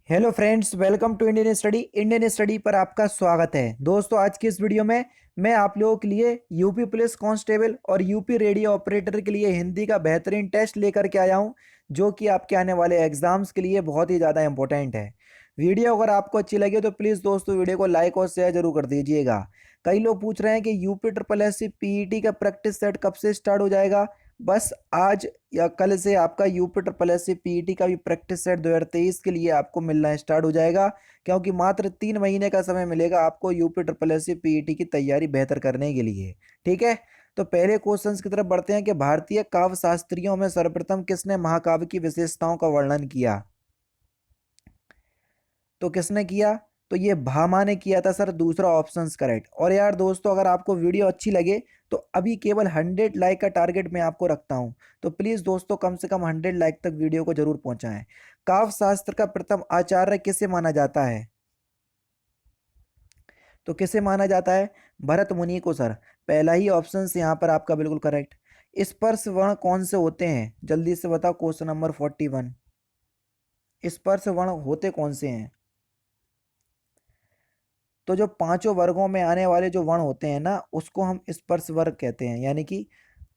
Hello friends, welcome to Indian study पर आपका स्वागत है। दोस्तों, आज की इस वीडियो में मैं आप लोगों के लिए यूपी पुलिस कांस्टेबल और यूपी रेडियो ऑपरेटर के लिए हिंदी का बेहतरीन टेस्ट लेकर के आया हूं, जो कि आपके आने वाले एग्जाम्स के लिए बहुत ही ज़्यादा इंपॉर्टेंट है। वीडियो अगर आपको अच्छी लगे तो प्लीज़ दोस्तों वीडियो को लाइक और शेयर जरूर कर दीजिएगा। कई लोग पूछ रहे हैं कि UP triple S C PET का प्रैक्टिस सेट कब से स्टार्ट हो जाएगा। बस आज या कल से आपका UP triple S C PET का भी प्रैक्टिस सेट 2023 के लिए आपको मिलना स्टार्ट हो जाएगा, क्योंकि मात्र 3 महीने का समय मिलेगा आपको UP triple S C PET की तैयारी बेहतर करने के लिए। ठीक है, तो पहले क्वेश्चंस की तरफ बढ़ते हैं कि भारतीय काव्य शास्त्रियों में सर्वप्रथम किसने महाकाव्य की विशेषताओं का वर्णन किया। तो किसने किया? तो ये भामा ने किया था सर, दूसरा ऑप्शन करेक्ट। और यार दोस्तों, अगर आपको वीडियो अच्छी लगे तो अभी केवल 100 लाइक का टारगेट मैं आपको रखता हूं, तो प्लीज दोस्तों कम से कम 100 लाइक तक वीडियो को जरूर पहुंचाएं। काव्य शास्त्र का प्रथम आचार्य किसे माना जाता है? तो किसे माना जाता है? भरत मुनि को सर। पहला ही ऑप्शन यहाँ पर आपका बिल्कुल करेक्ट। स्पर्श वर्ण कौन से होते हैं? जल्दी से बताओ, क्वेश्चन नंबर 41। स्पर्श वर्ण होते कौन से हैं? तो जो पांचों वर्गों में आने वाले जो वर्ण होते हैं ना, उसको हम स्पर्श वर्ग कहते हैं। यानी कि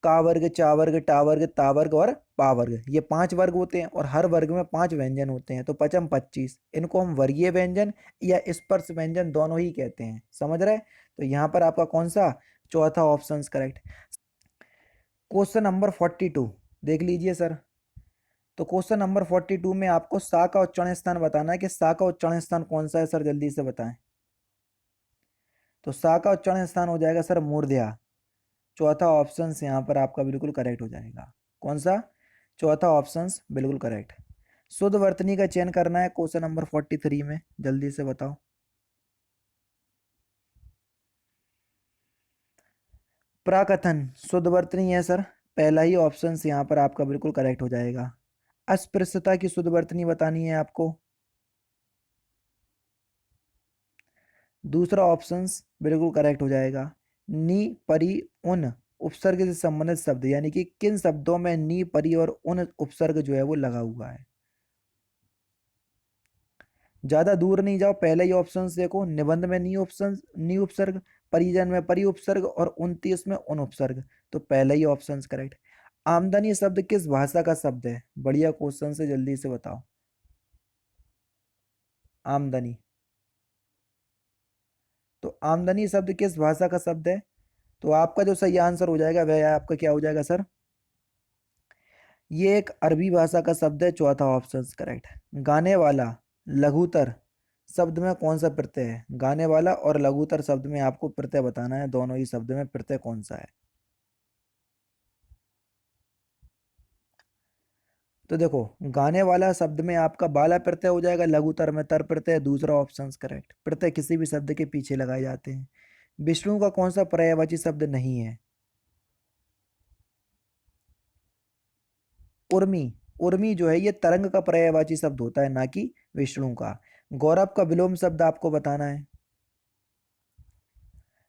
का वर्ग, चा वर्ग, टा वर्ग, ता वर्ग और पा वर्ग, ये 5 वर्ग होते हैं और हर वर्ग में 5 व्यंजन होते हैं। तो पचम 25, इनको हम वर्गीय व्यंजन या स्पर्श व्यंजन दोनों ही कहते हैं। समझ रहे? तो यहाँ पर आपका कौन सा? चौथा ऑप्शन करेक्ट। क्वेश्चन नंबर 42 देख लीजिए सर। तो क्वेश्चन नंबर 42 में आपको सा का उच्चारण स्थान बताना है कि सा का उच्चारण स्थान कौन सा है सर, जल्दी से बताएं। तो सा का उच्चारण स्थान हो जाएगा सर मूर्ध्या। चौथा ऑप्शन यहाँ पर आपका बिल्कुल करेक्ट हो जाएगा। कौन सा? चौथा ऑप्शन बिल्कुल करेक्ट। शुद्ध वर्तनी का चयन करना है क्वेश्चन नंबर 43 में, जल्दी से बताओ। प्राकथन शुद्ध वर्तनी है सर। पहला ही ऑप्शन यहाँ पर आपका बिल्कुल करेक्ट हो जाएगा। अस्पृश्यता की शुद्ध वर्तनी बतानी है आपको। दूसरा ऑप्शन बिल्कुल करेक्ट हो जाएगा। नी, परी, उन उपसर्ग से संबंधित शब्द, यानी कि किन शब्दों में नी, परी और उन उपसर्ग जो है वो लगा हुआ है। ज्यादा दूर नहीं जाओ, पहले ही ऑप्शन देखो। निबंध में नी ऑप्शन, नी उपसर्ग, परिजन में परी उपसर्ग और 29 में उन उपसर्ग। तो पहला ही ऑप्शन करेक्ट। आमदनी शब्द किस भाषा का शब्द है? बढ़िया क्वेश्चन से, जल्दी से बताओ। आमदनी, तो आमदनी शब्द किस भाषा का शब्द है? तो आपका जो सही आंसर हो जाएगा वह आपका क्या हो जाएगा सर? ये एक अरबी भाषा का शब्द है। चौथा ऑप्शन करेक्ट। गाने वाला, लघुतर शब्द में कौन सा प्रत्यय है? गाने वाला और लघुतर शब्द में आपको प्रत्यय बताना है, दोनों ही शब्द में प्रत्यय कौन सा है। तो देखो, गाने वाला शब्द में आपका बाला प्रत्यय हो जाएगा, लघुतर में तर प्रत्यय। दूसरा ऑप्शन करेक्ट। प्रत्यय किसी भी शब्द के पीछे लगाए जाते हैं। विष्णु का कौन सा पर्यायवाची शब्द नहीं है? उर्मी। उर्मी जो है ये तरंग का पर्यायवाची शब्द होता है, ना कि विष्णु का। गौरव का विलोम शब्द आपको बताना है।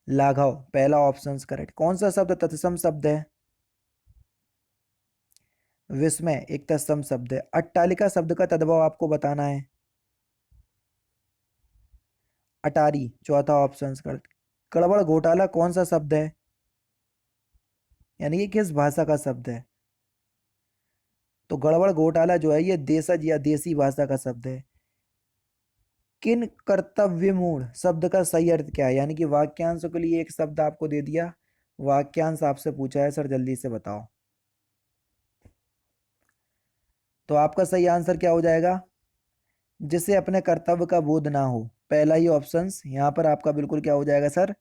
लाघव, पहला ऑप्शन करेक्ट। कौन सा शब्द तत्सम शब्द है? विस्मय एक तत्सम शब्द है। अट्टालिका शब्द का तद्भव आपको बताना है। अटारी, चौथा ऑप्शन करेक्ट। कड़बड़ घोटाला कौन सा शब्द है? यानी कि किस भाषा का शब्द है? तो गड़बड़ घोटाला जो है ये देशज या देसी भाषा का शब्द है। किन कर्तव्यमूढ़ शब्द का सही अर्थ क्या है? यानी कि वाक्यांश के लिए एक शब्द आपको दे दिया, वाक्यांश आपसे पूछा है सर, जल्दी से बताओ। तो आपका सही आंसर क्या हो जाएगा? जिसे अपने कर्तव्य का बोध ना हो। पहला ही ऑप्शन यहाँ पर आपका बिल्कुल क्या हो जाएगा सर?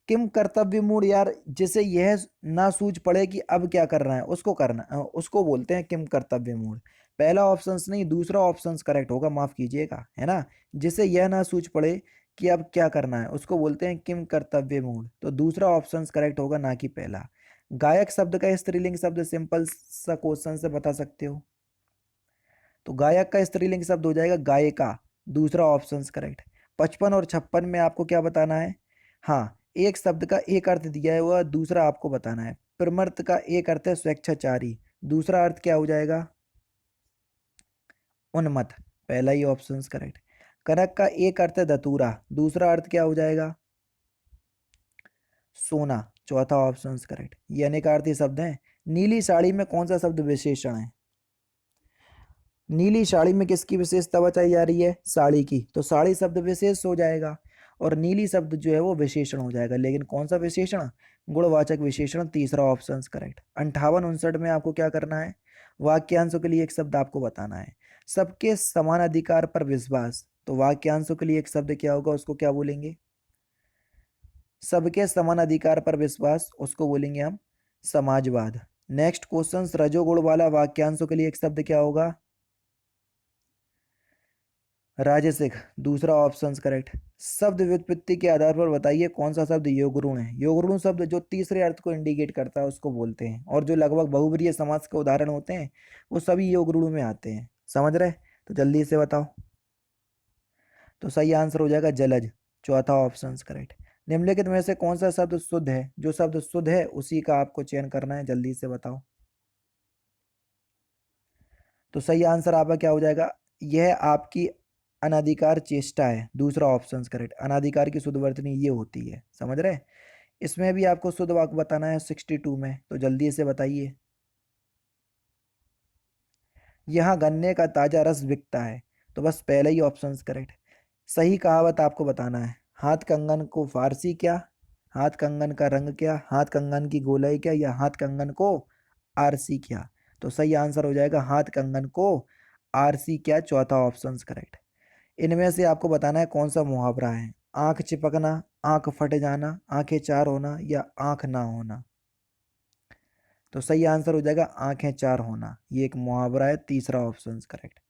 किम कर्तव्य मूड, यार जिसे यह ना सूझ पड़े कि अब क्या करना है उसको करना, उसको बोलते हैं किम कर्तव्य मूड। पहला ऑप्शन नहीं, दूसरा ऑप्शन करेक्ट होगा, माफ कीजिएगा, है ना। जिसे यह ना सूझ पड़े कि अब क्या करना है उसको बोलते हैं किम कर्तव्य मूड। तो दूसरा ऑप्शन करेक्ट होगा, ना कि पहला। गायक शब्द का स्त्रीलिंग शब्द सिंपल सा क्वेश्चन से बता सकते हो। तो गायक का स्त्रीलिंग शब्द हो जाएगा गायिका। दूसरा ऑप्शन करेक्ट। 55 और 56 में आपको क्या बताना है? हाँ, एक शब्द का एक अर्थ दिया है, वह दूसरा आपको बताना है। प्रमर्त का एक अर्थ है स्वेच्छाचारी, दूसरा अर्थ क्या हो जाएगा? उन्मत्त, पहला ही ऑप्शन करेक्ट। कनक का एक अर्थ है धतूरा, दूसरा अर्थ क्या हो जाएगा? सोना, चौथा ऑप्शन करेक्ट। ये अनेकार्थी शब्द हैं। नीली साड़ी में कौन सा शब्द विशेषण है? नीली साड़ी में किसकी विशेषता बताई जा रही है? साड़ी की, तो साड़ी शब्द विशेष हो जाएगा और नीली शब्द जो है वो विशेषण हो जाएगा। लेकिन कौन सा विशेषण? गुणवाचक विशेषण, तीसरा ऑप्शन करेक्ट। 58-59 में आपको क्या करना है? वाक्यांशों के लिए एक शब्द आपको बताना है। सबके समान अधिकार पर विश्वास, तो वाक्यांशों के लिए एक शब्द क्या होगा, उसको क्या बोलेंगे? सबके समान अधिकार पर विश्वास, उसको बोलेंगे हम समाजवाद। नेक्स्ट क्वेश्चन, रजोगुण वाला वाक्यांशों के लिए एक शब्द क्या होगा? राजसिक, दूसरा ऑप्शन करेक्ट। शब्द व्युत्पत्ति के आधार पर बताइए कौन सा शब्द योगऋण है? योगऋण शब्द जो तीसरे अर्थ को इंडिकेट करता है उसको बोलते हैं, और जो लगभग बहुब्रीहि समास के उदाहरण होते हैं वो सभी योगऋण में आते हैं। समझ रहे? तो जल्दी से बताओ। तो सही आंसर हो जाएगा जलज, चौथा ऑप्शन करेक्ट। निम्नलिखित में से कौन सा शब्द शुद्ध है? जो शब्द शुद्ध है उसी का आपको चयन करना है, जल्दी से बताओ। तो सही आंसर आपका क्या हो जाएगा? यह आपकी अनाधिकार चेष्टा है, दूसरा ऑप्शन करेक्ट। अनाधिकार की शुद्ध वर्तनी ये होती है, समझ रहे? इसमें भी आपको शुद्ध वाक्य बताना है 62 में, तो जल्दी से बताइए। यहाँ गन्ने का ताजा रस बिकता है, तो बस पहला ही ऑप्शन करेक्ट। सही कहावत आपको बताना है। हाथ कंगन को फारसी क्या, हाथ कंगन का रंग क्या, हाथ कंगन की गोलाई क्या, या हाथ कंगन को आरसी क्या? तो सही आंसर हो जाएगा हाथ कंगन को आरसी क्या, चौथा ऑप्शन करेक्ट। इनमें से आपको बताना है कौन सा मुहावरा है? आंख चिपकना, आंख फट जाना, आंखें चार होना, या आंख ना होना? तो सही आंसर हो जाएगा आंखें चार होना, ये एक मुहावरा है, तीसरा ऑप्शन करेक्ट।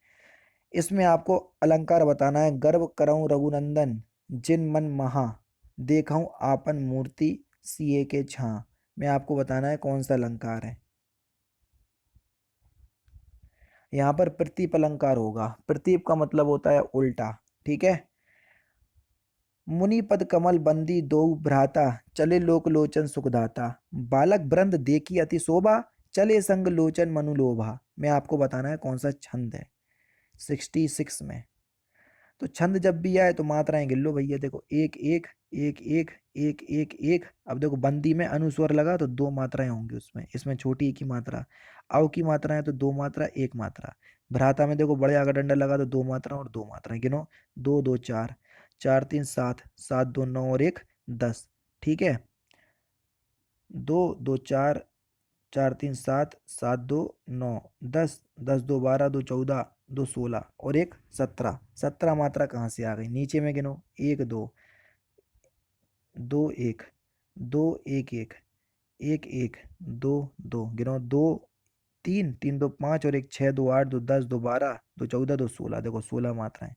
इसमें आपको अलंकार बताना है। गर्व करऊं रघुनंदन, जिन मन महा, देखऊं आपन मूर्ति सिए के छां, में आपको बताना है कौन सा अलंकार है। यहाँ पर प्रतीप अलंकार होगा। प्रतीप का मतलब होता है उल्टा, ठीक है। मुनि पद कमल बंदी दो भ्राता, चले लोक लोचन सुखदाता, बालक ब्रंद देखी अति शोभा, चले संग लोचन मनु लोभा, में आपको बताना है कौन सा छंद है 66 में। तो छंद जब भी आए तो मात्राएं गिन लो भैया। देखो एक एक एक एक एक एक एक। अब देखो बंदी में अनुस्वर लगा तो दो मात्राएं होंगी उसमें, इसमें छोटी एक ही मात्रा। अव की मात्रा है तो दो मात्रा एक मात्रा। भ्राता में देखो बड़े आगा डंडा लगा तो दो मात्रा और दो मात्राएं। गिनो, दो दो चार, चार तीन सात, सात दो नौ और एक 10, ठीक है। दो दो चार, चार तीन सात, सात दो नौ, 10, 10 दो 12, दो 14, दो 16 और एक 17। 17 मात्रा कहाँ से आ गई? नीचे में गिनो, एक दो, दो एक, दो एक एक, एक एक, दो दो, गिनो, दो तीन, तीन दो पाँच और एक 6, दो 8, दो 10, दो 12, दो 14, दो 16। देखो 16 मात्राएं।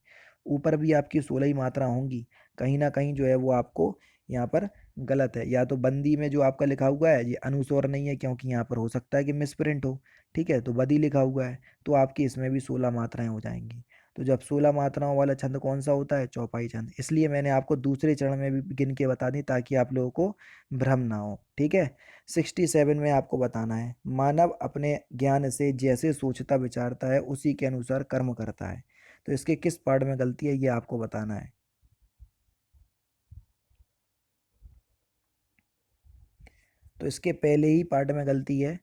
ऊपर भी आपकी 16 ही मात्रा होंगी। कहीं ना कहीं जो है वो आपको यहाँ पर गलत है। या तो बंदी में जो आपका लिखा हुआ है ये अनुस्वर नहीं है, क्योंकि यहाँ पर हो सकता है कि मिसप्रिंट हो, ठीक है। तो बदी लिखा हुआ है, तो आपकी इसमें भी 16 मात्राएं हो जाएंगी। तो जब 16 मात्राओं वाला छंद कौन सा होता है? चौपाई छंद। इसलिए मैंने आपको दूसरे चरण में भी गिन के बता दी ताकि आप लोगों को भ्रम ना हो, ठीक है। 67 में आपको बताना है, मानव अपने ज्ञान से जैसे सोचता विचारता है उसी के अनुसार कर्म करता है। तो इसके किस पार्ट में गलती है ये आपको बताना है। तो इसके पहले ही पार्ट में गलती है।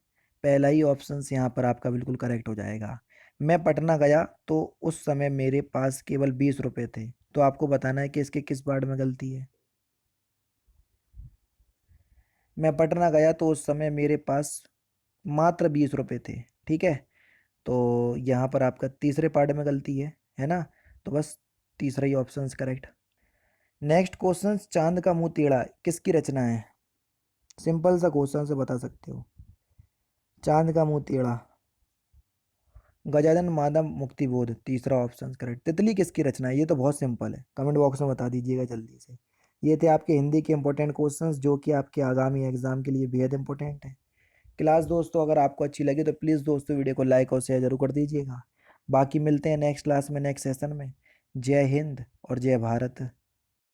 पहला ही ऑप्शन यहाँ पर आपका बिल्कुल करेक्ट हो जाएगा। मैं पटना गया तो उस समय मेरे पास केवल 20 रुपए थे। तो आपको बताना है कि इसके किस पार्ट में गलती है। मैं पटना गया तो उस समय मेरे पास मात्र 20 रुपए थे, ठीक है। तो यहाँ पर आपका तीसरे पार्ट में गलती है ना। तो बस तीसरा ही ऑप्शन करेक्ट। नेक्स्ट क्वेश्चन, चांद का मुंह टेढ़ा किसकी रचना है? सिंपल सा क्वेश्चन से बता सकते हो। चांद का मुंह टेढ़ा, गजानन माधव मुक्तिबोध, तीसरा ऑप्शन करेक्ट। तितली किसकी रचना है? ये तो बहुत सिंपल है, कमेंट बॉक्स में बता दीजिएगा जल्दी से। ये थे आपके हिंदी के इंपॉर्टेंट क्वेश्चंस जो कि आपके आगामी एग्जाम के लिए बेहद इंपॉर्टेंट है। क्लास दोस्तों अगर आपको अच्छी लगी तो प्लीज़ दोस्तों वीडियो को लाइक और शेयर जरूर कर दीजिएगा। बाकी मिलते हैं नेक्स्ट क्लास में, नेक्स्ट सेशन में। जय हिंद और जय भारत।